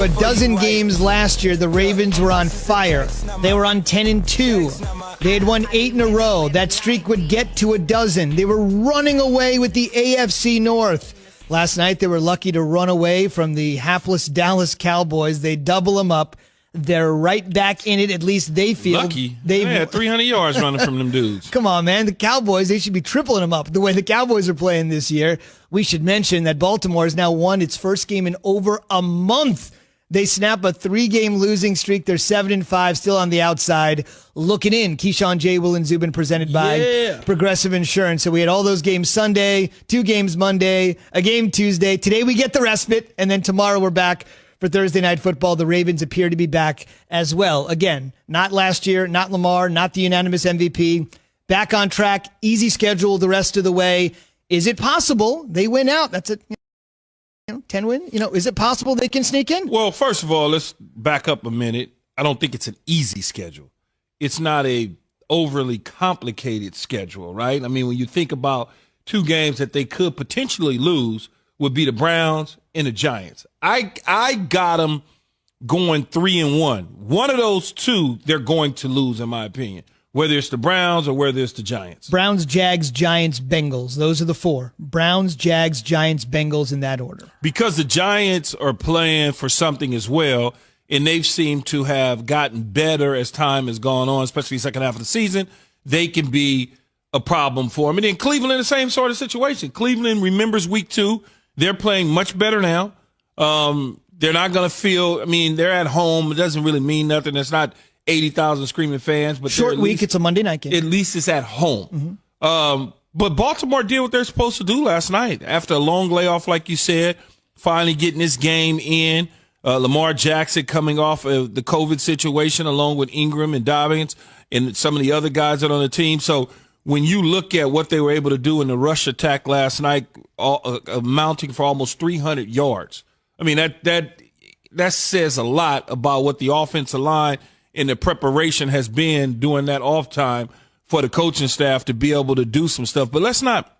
A dozen games last year, the Ravens were on fire. They were on 10-2. They had won 8 in a row. That streak would get to a dozen. They were running away with the AFC North. Last night, they were lucky to run away from the hapless Dallas Cowboys. They double them up. They're right back in it. At least they feel. Lucky. They had 300 yards running from them dudes. Come on, man. The Cowboys, they should be tripling them up the way the Cowboys are playing this year. We should mention that Baltimore has now won its first game in over a month. They snap a 3-game losing streak. They're 7-5, still on the outside. Looking in. Keyshawn, J. Will, and Zubin, presented by Progressive Insurance. So we had all those games Sunday, 2 games Monday, a game Tuesday. Today we get the respite, and then tomorrow we're back for Thursday Night Football. The Ravens appear to be back as well. Again, not last year, not Lamar, not the unanimous MVP. Back on track, easy schedule the rest of the way. Is it possible they win out? That's it. 10 win? Is it possible they can sneak in? Well, first of all, let's back up a minute. I don't think it's an easy schedule. It's not a overly complicated schedule, right? I mean, when you think about 2 games that they could potentially lose, would be the Browns and the Giants. I got them going 3-1. One of those 2, they're going to lose, in my opinion. Whether it's the Browns or whether it's the Giants. Browns, Jags, Giants, Bengals. Those are the 4. Browns, Jags, Giants, Bengals in that order. Because the Giants are playing for something as well, and they've seemed to have gotten better as time has gone on, especially the second half of the season, they can be a problem for them. And then Cleveland, the same sort of situation. Cleveland remembers week 2. They're playing much better now. They're not going to feel, they're at home. It doesn't really mean nothing. It's not 80,000 screaming fans, but short week. It's a Monday night game. At least it's at home. Mm-hmm. But Baltimore did what they're supposed to do last night after a long layoff, like you said. Finally getting this game in. Lamar Jackson coming off of the COVID situation, along with Ingram and Dobbins and some of the other guys that are on the team. So when you look at what they were able to do in the rush attack last night, amounting for almost 300 yards, that says a lot about what the offensive line and the preparation has been during that off time for the coaching staff to be able to do some stuff. But let's not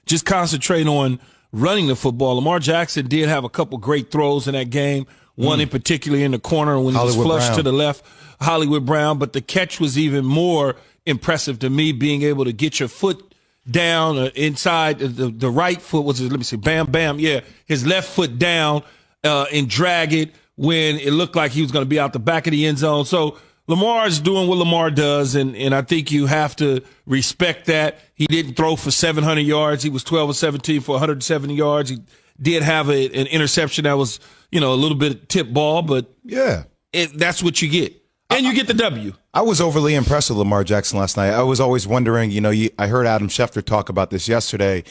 just concentrate on running the football. Lamar Jackson did have a couple great throws in that game, one in particular in the corner when he was flushed to the left, Hollywood Brown. But the catch was even more impressive to me, being able to get your foot down inside the right foot. His left foot down and drag it when it looked like he was going to be out the back of the end zone. So Lamar is doing what Lamar does, and I think you have to respect that. He didn't throw for 700 yards. He was 12 of 17 for 170 yards. He did have an interception that was, a little bit tip ball, but that's what you get. And you get the W. I was overly impressed with Lamar Jackson last night. I was always wondering, I heard Adam Schefter talk about this yesterday.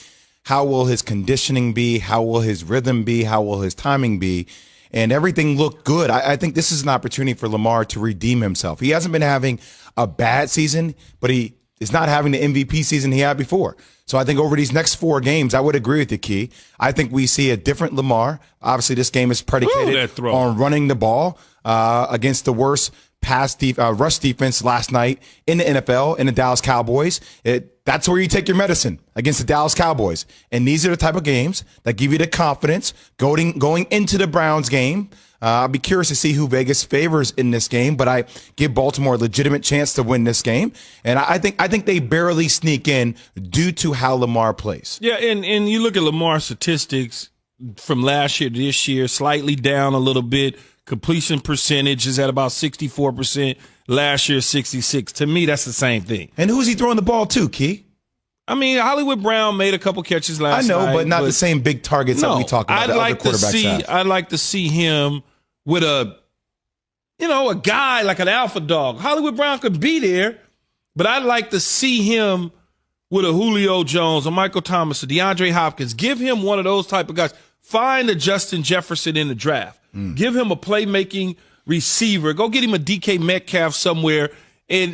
How will his conditioning be? How will his rhythm be? How will his timing be? And everything looked good. I think this is an opportunity for Lamar to redeem himself. He hasn't been having a bad season, but he is not having the MVP season he had before. So I think over these next 4 games, I would agree with you, Key. I think we see a different Lamar. Obviously, this game is predicated on running the ball against the worst rush defense last night in the NFL, in the Dallas Cowboys. That's where you take your medicine, against the Dallas Cowboys. And these are the type of games that give you the confidence going into the Browns game. I'll be curious to see who Vegas favors in this game, but I give Baltimore a legitimate chance to win this game. And I think they barely sneak in due to how Lamar plays. Yeah, and you look at Lamar's statistics from last year to this year, slightly down a little bit. Completion percentage is at about 64%. Last year, 66%. To me, that's the same thing. And who's he throwing the ball to, Key? Hollywood Brown made a couple catches last night. I know, but not the same big targets that we talk about. I'd like to see him with a guy like an alpha dog. Hollywood Brown could be there, but I'd like to see him with a Julio Jones, a Michael Thomas, a DeAndre Hopkins. Give him one of those type of guys. Find a Justin Jefferson in the draft. Give him a playmaking receiver. Go get him a DK Metcalf somewhere.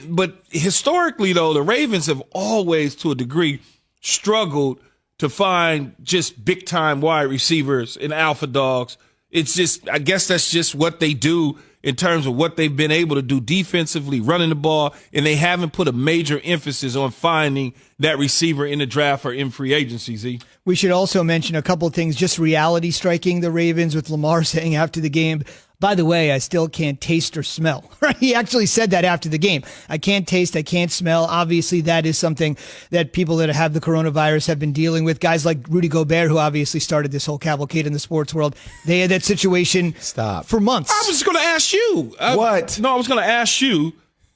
But historically, though, the Ravens have always, to a degree, struggled to find just big-time wide receivers and alpha dogs. It's just, I guess that's just what they do in terms of what they've been able to do defensively, running the ball, and they haven't put a major emphasis on finding that receiver in the draft or in free agency, Z. We should also mention a couple things, just reality striking the Ravens with Lamar saying after the game, by the way, I still can't taste or smell. Right? He actually said that after the game. I can't taste, I can't smell. Obviously, that is something that people that have the coronavirus have been dealing with. Guys like Rudy Gobert, who obviously started this whole cavalcade in the sports world, they had that situation for months. I was going to ask you. What? No, I was going to ask you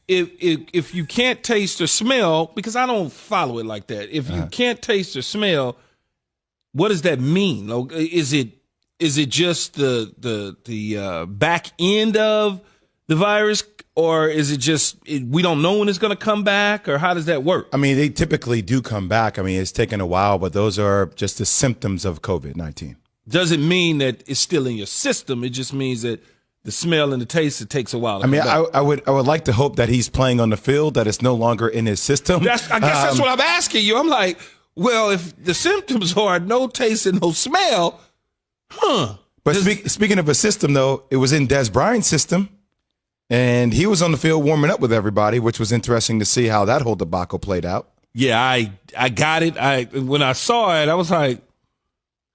if you can't taste or smell, because I don't follow it like that. If you can't taste or smell, what does that mean? Is it just the back end of the virus, or is it just we don't know when it's going to come back, or how does that work? I mean, they typically do come back. I mean, it's taken a while, but those are just the symptoms of COVID-19. Doesn't mean that it's still in your system. It just means that the smell and the taste, it takes a while to come back. I would like to hope that he's playing on the field, that it's no longer in his system. I guess that's what I'm asking you. I'm like, well, if the symptoms are no taste and no smell, But speaking of a system, though, it was in Des Bryant's system, and he was on the field warming up with everybody, which was interesting to see how that whole debacle played out. Yeah, I got it. When I saw it, I was like,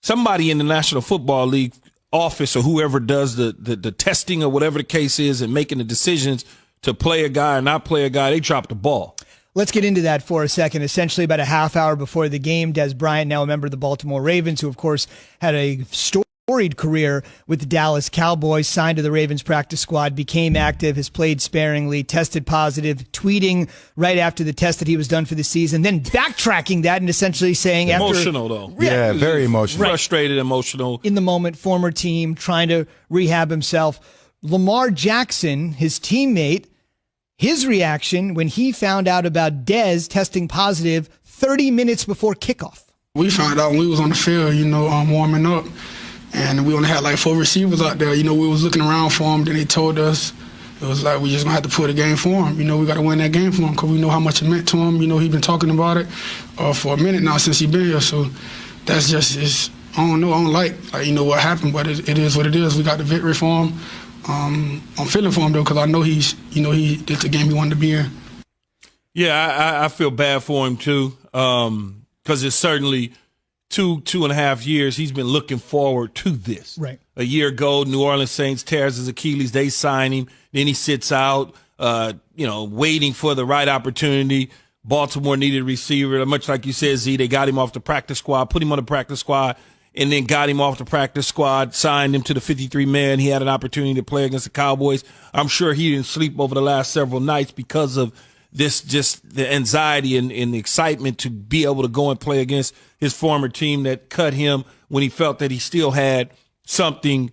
somebody in the National Football League office or whoever does the testing or whatever the case is and making the decisions to play a guy or not play a guy, they dropped the ball. Let's get into that for a second. Essentially, about a half hour before the game, Des Bryant, now a member of the Baltimore Ravens, who, of course, had a storied career with the Dallas Cowboys, signed to the Ravens practice squad, became active, has played sparingly, tested positive, tweeting right after the test that he was done for the season, then backtracking that and essentially saying emotional, though. Yeah, very emotional. Frustrated, emotional. In the moment, former team, trying to rehab himself. Lamar Jackson, his teammate, his reaction when he found out about Dez testing positive 30 minutes before kickoff. We found out when we was on the field, warming up, and we only had like 4 receivers out there. We was looking around for him. Then they told us it was like we just gonna have to put a game for him. We got to win that game for him because we know how much it meant to him. He's been talking about it for a minute now since he been here. So that's just I don't know. I don't like what happened, but it is what it is. We got the victory for him. I'm feeling for him though because I know he did the game he wanted to be in. Yeah, I feel bad for him too because it's certainly 2.5 years he's been looking forward to this. Right. A year ago, New Orleans Saints tears his Achilles. They sign him. Then he sits out, waiting for the right opportunity. Baltimore needed a receiver. Much like you said, Z, they got him off the practice squad, put him on the practice squad, and then got him off the practice squad, signed him to the 53-man. He had an opportunity to play against the Cowboys. I'm sure he didn't sleep over the last several nights because of this, just the anxiety and the excitement to be able to go and play against his former team that cut him when he felt that he still had something